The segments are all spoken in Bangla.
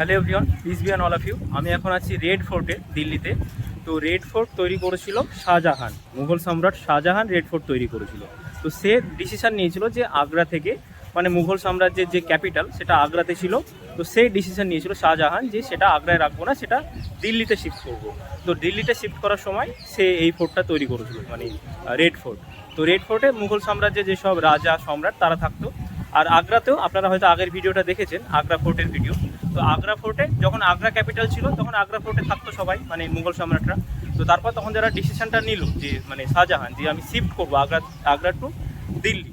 Hello everyone, peace be on all of you. আমি এখন আছি রেড ফোর্টে, দিল্লিতে। তো রেড ফোর্ট তৈরি করেছিল শাহজাহান, মুঘল সম্রাট শাহজাহান রেড ফোর্ট তৈরি করেছিল। তো সে ডিসিশান নিয়েছিল যে আগ্রা থেকে, মানে মুঘল সাম্রাজ্যের যে ক্যাপিটাল সেটা আগ্রাতে ছিল। তো সেই ডিসিশান নিয়েছিল শাহজাহান যে সেটা আগ্রায় রাখবো না, সেটা দিল্লিতে শিফট করবো। তো দিল্লিতে শিফট করার সময় সে এই ফোর্টটা তৈরি করেছিল, মানে রেড ফোর্ট। তো রেড ফোর্টে মুঘল সাম্রাজ্যের যেসব রাজা সম্রাট তারা থাকতো। আর আগ্রাতেও আপনারা হয়তো আগের ভিডিওটা দেখেছেন, আগ্রা ফোর্টের ভিডিও। তো আগ্রা ফোর্টে যখন আগ্রা ক্যাপিটাল ছিল তখন আগ্রা ফোর্টে থাকতো সবাই, মানে মুঘল সম্রাটরা। তো তারপর তখন যারা ডিসিশনটা নিল যে মানে শাহজাহান যে আমি শিফট করবো আগ্রা টু দিল্লি,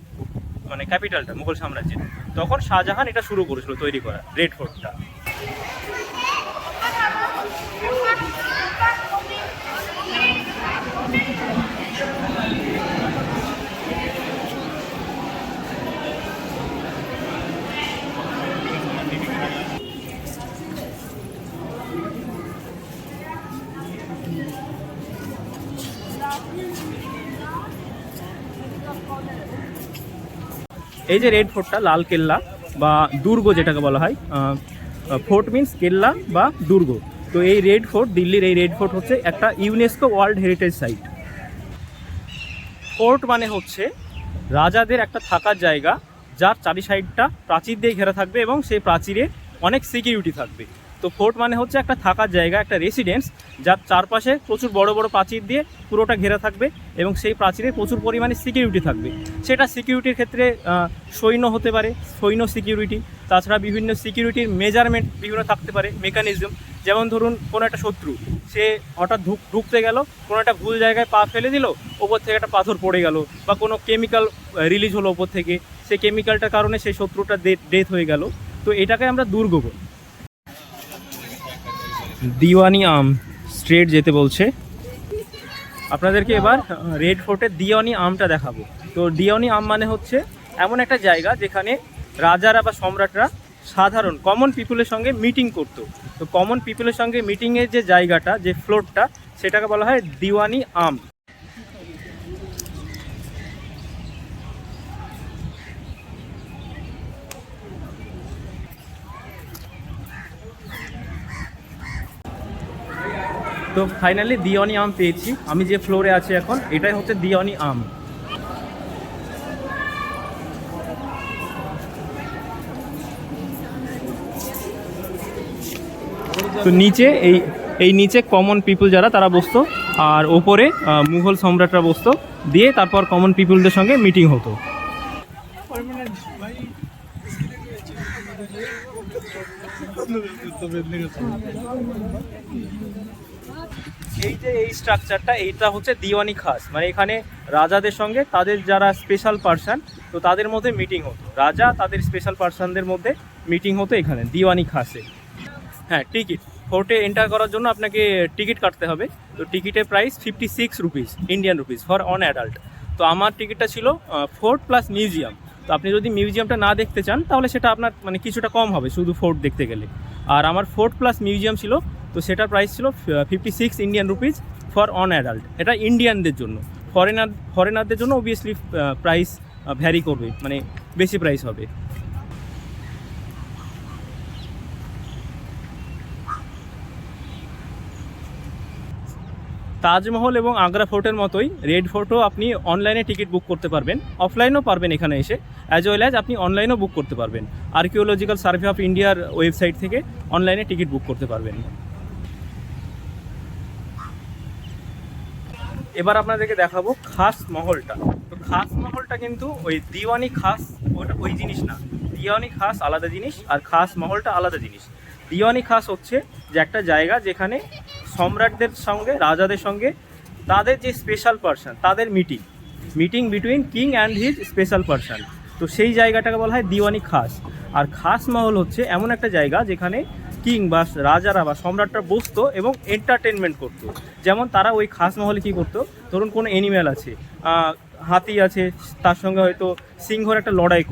মানে ক্যাপিটালটা মুঘল সাম্রাজ্যের, তখন শাহজাহান এটা শুরু করেছিল তৈরি করা রেড ফোর্টটা। এই যে রেড ফোর্টটা, লাল কেল্লা বা দুর্গ যেটাকে বলা হয়, ফোর্ট মিনস কেল্লা বা দুর্গ। তো এই রেড ফোর্ট, দিল্লির এই রেড ফোর্ট হচ্ছে একটা UNESCO world heritage site. Fort মানে হচ্ছে রাজাদের একটা থাকার জায়গা, যার চারি সাইডটা প্রাচীর দিয়ে ঘেরা থাকবে এবং সেই প্রাচীরে অনেক সিকিউরিটি থাকবে। তো ফোর্ট মানে হচ্ছে একটা থাকার জায়গা, একটা রেসিডেন্স, যার চারপাশে প্রচুর বড় বড় প্রাচীর দিয়ে পুরোটা ঘেরা থাকবে এবং সেই প্রাচীরে প্রচুর পরিমাণে সিকিউরিটি থাকবে। সেটা সিকিউরিটির ক্ষেত্রে সৈন্য হতে পারে, সৈন্য সিকিউরিটি। তাছাড়া বিভিন্ন সিকিউরিটির মেজারমেন্ট বিভিন্ন থাকতে পারে, মেকানিজম। যেমন ধরুন কোনো একটা শত্রু, সে হঠাৎ ঢুকতে গেল, কোনো একটা ভুল জায়গায় পা ফেলে দিল, ওপর থেকে একটা পাথর পড়ে গেল, বা কোনো কেমিক্যাল রিলিজ হলো ওপর থেকে, সেই কেমিক্যালটার কারণে সেই শত্রুটা ডেথ হয়ে গেল। তো এটাকে আমরা দুর্গ বলি। দিওয়ানি আম স্ট্রেট যেতে বলছে আপনাদেরকে। এবার রেড ফোর্টের দিওয়ানি আমটা দেখাবো। তো দিওয়ানি আম মানে হচ্ছে এমন একটা জায়গা যেখানে রাজারা বা সম্রাটরা সাধারণ কমন পিপুলের সঙ্গে মিটিং করতো। তো কমন পিপুলের সঙ্গে মিটিংয়ের যে জায়গাটা, যে ফ্লোরটা, সেটাকে বলা হয় দিওয়ানি আম। তো ফাইনালি দিওয়ানি আম পেয়েছি। আমি যে ফ্লোরে আছি এখন, এটাই হচ্ছে দিওয়ানি আম। তো নিচে এই নিচে কমন পিপুল যারা তারা বসতো, আর ওপরে মুঘল সম্রাটরা বসতো, দিয়ে তারপর কমন পিপুলদের সঙ্গে মিটিং হতো। এই যে এই স্ট্রাকচারটা, এইটা হচ্ছে দিওয়ানি খাস, মানে এখানে রাজাদের সঙ্গে তাদের যারা স্পেশাল পার্সন, তো তাদের মধ্যে মিটিং হতো। রাজা তাদের স্পেশাল পার্সনদের মধ্যে মিটিং হতো এখানে দিওয়ানি খাসে। হ্যাঁ, টিকিট। ফোর্টে এন্টার করার জন্য আপনাকে টিকিট কাটতে হবে। তো টিকিটের price 56 rupees, Indian rupees, for on adult. তো আমার টিকিটটা ছিল ফোর্ট প্লাস মিউজিয়াম। তো আপনি যদি মিউজিয়ামটা না দেখতে চান তাহলে সেটা আপনার মানে কিছুটা কম হবে শুধু ফোর্ট দেখতে গেলে। আর আমার ফোর্ট প্লাস মিউজিয়াম ছিল, তো সেটার প্রাইস ছিল 56 Indian rupees for on adult. এটা ইন্ডিয়ানদের জন্য। ফরেনারদের জন্য অবভিয়াসলি প্রাইস ভ্যারি করবে, মানে বেশি প্রাইস হবে। তাজমহল এবং আগ্রা ফোর্টের মতোই রেড ফোর্টও আপনি অনলাইনে টিকিট বুক করতে পারবেন, অফলাইনেও পারবেন এখানে এসে, অ্যাজ ওয়েল অ্যাজ আপনি অনলাইনেও বুক করতে পারবেন। আর্কিওলজিক্যাল সার্ভে অফ ইন্ডিয়ার ওয়েবসাইট থেকে অনলাইনে টিকিট বুক করতে পারবেন। এবার আপনাদেরকে দেখাবো খাস মহলটা। তো খাস মহলটা কিন্তু ওই দিওয়ানি খাস ওটা ওই জিনিস না। দিওয়ানি খাস আলাদা জিনিস, আর খাস মহলটা আলাদা জিনিস। দিওয়ানি খাস হচ্ছে যে একটা জায়গা যেখানে সম্রাটদের সঙ্গে, রাজাদের সঙ্গে তাদের যে স্পেশাল পার্সন, তাদের meeting between king and his special person. তো সেই জায়গাটাকে বলা হয় দিওয়ানি খাস। আর খাস মহল হচ্ছে এমন একটা জায়গা যেখানে কিং বা রাজারা বা সম্রাটরা বসতো এবং এন্টারটেনমেন্ট করতো। যেমন তারা ওই খাস মহলে কী করতো, ধরুন কোনো অ্যানিম্যাল আছে, হাতি আছে, তার সঙ্গে হয়তো সিংহর একটা লড়াই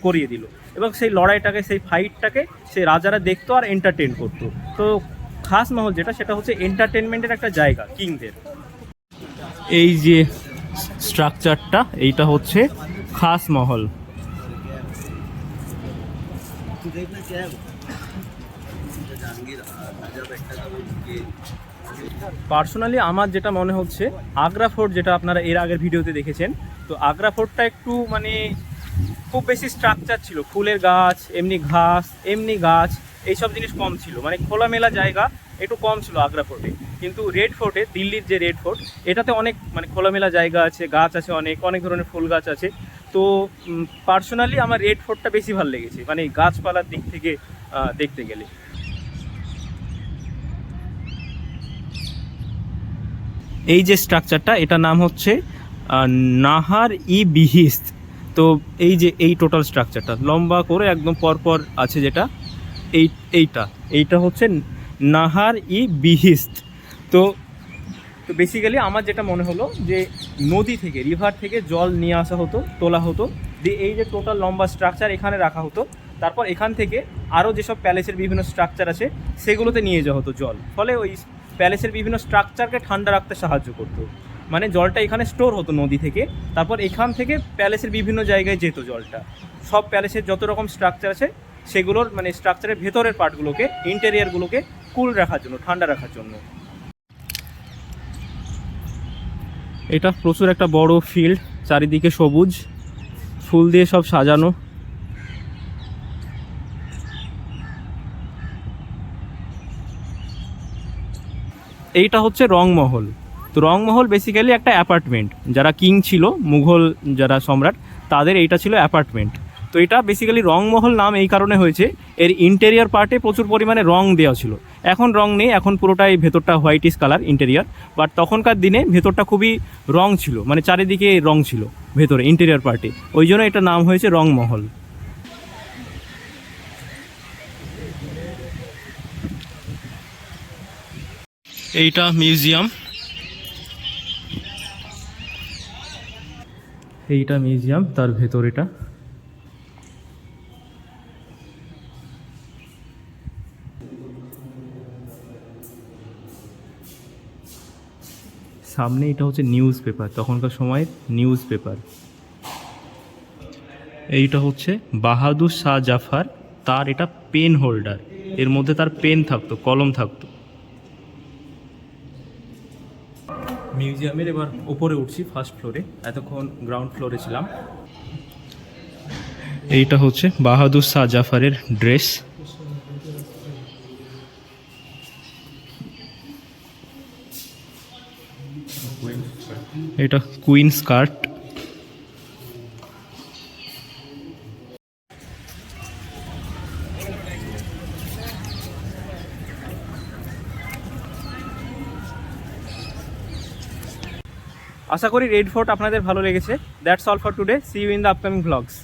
করিয়ে দিল, এবং সেই লড়াইটাকে, সেই ফাইটটাকে সেই রাজারা দেখতো আর এন্টারটেন করতো। তো খাস মহল যেটা, সেটা হচ্ছে এন্টারটেনমেন্টের একটা জায়গা কিংদের। এই যে স্ট্রাকচারটা, এইটা হচ্ছে খাস মহল। পার্সোনালি আমার যেটা মনে হচ্ছে, আগ্রা ফোর্ট যেটা আপনারা এর আগের ভিডিওতে দেখেছেন, তো আগ্রা ফোর্টটা একটু মানে খুব বেশি স্ট্রাকচার ছিল, ফুলের গাছ, এমনি গাছ এইসব জিনিস কম ছিল, মানে খোলামেলা জায়গা একটু কম ছিল আগ্রা ফোর্টে। কিন্তু রেড ফোর্টে, দিল্লির যে রেড ফোর্ট, এটাতে অনেক মানে খোলামেলা জায়গা আছে, গাছ আছে, অনেক অনেক ধরনের ফুল গাছ আছে। তো পার্সোনালি আমার রেড ফোর্টটা বেশি ভালো লেগেছে, মানে গাছপালার দিক থেকে দেখতে গেলে। এই যে স্ট্রাকচারটা, এটার নাম হচ্ছে নাহার-ই-বিহিস্ত। তো এই টোটাল স্ট্রাকচারটা লম্বা করে একদম পরপর আছে, যেটা এইটা হচ্ছে নাহার-ই-বিহিস্ত। তো তো বেসিক্যালি আমার যেটা মনে হলো যে নদী থেকে, রিভার থেকে জল নিয়ে আসা হতো, তোলা হতো, দিয়ে এই যে টোটাল লম্বা স্ট্রাকচার এখানে রাখা হতো। তারপর এখান থেকে আরও যেসব প্যালেসের বিভিন্ন স্ট্রাকচার আছে সেগুলোতে নিয়ে যাওয়া হতো জল, ফলে ওই প্যালেসের বিভিন্ন স্ট্রাকচারকে ঠান্ডা রাখতে সাহায্য করতো। মানে জলটা এখানে স্টোর হতো নদী থেকে, তারপর এখান থেকে প্যালেসের বিভিন্ন জায়গায় যেত জলটা। সব প্যালেসের যত রকম স্ট্রাকচার আছে সেগুলোর মানে স্ট্রাকচারের ভেতরের পার্টগুলোকে, ইন্টেরিয়ারগুলোকে কুল রাখার জন্য, ঠান্ডা রাখার জন্য। এটা প্রচুর একটা বড় ফিল্ড, চারিদিকে সবুজ, ফুল দিয়ে সব সাজানো। এইটা হচ্ছে রংমহল। তো রংমহল বেসিক্যালি একটা অ্যাপার্টমেন্ট, যারা কিং ছিল, মুঘল যারা সম্রাট, তাদের এইটা ছিল অ্যাপার্টমেন্ট। তো এটা বেসিক্যালি রংমহল নাম এই কারণে হয়েছে, এর ইন্টেরিয়ার পার্টে প্রচুর পরিমাণে রং দেওয়া ছিল। এখন রং নেই, এখন পুরোটাই ভেতরটা হোয়াইটিশ কালার ইন্টেরিয়ার। বাট তখনকার দিনে ভেতরটা খুবই রং ছিল, মানে চারিদিকে রং ছিল ভেতরে ইন্টেরিয়ার পার্টে, ওই জন্য এটা নাম হয়েছে রংমহল। এইটা মিউজিয়াম, তার ভেতর এটা। সামনে এটা হচ্ছে নিউজ পেপার, তখনকার সময়ের নিউজ পেপার। এইটা হচ্ছে বাহাদুর শাহ জাফর, তার এটা পেন হোল্ডার, এর মধ্যে তার পেন থাকতো, কলম থাকতো। মিউজিয়ামের এবার উপরে উঠছি, ফার্স্ট ফ্লোরে, এতক্ষণ গ্রাউন্ড ফ্লোরে ছিলাম। এইটা হচ্ছে বাহাদুর শাহ জাফরের ড্রেস। এটা কুইন স্কার্ট। আশা করি রেড ফোর্ট আপনাদের ভালো লেগেছে। That's all for today, see you in the upcoming vlogs.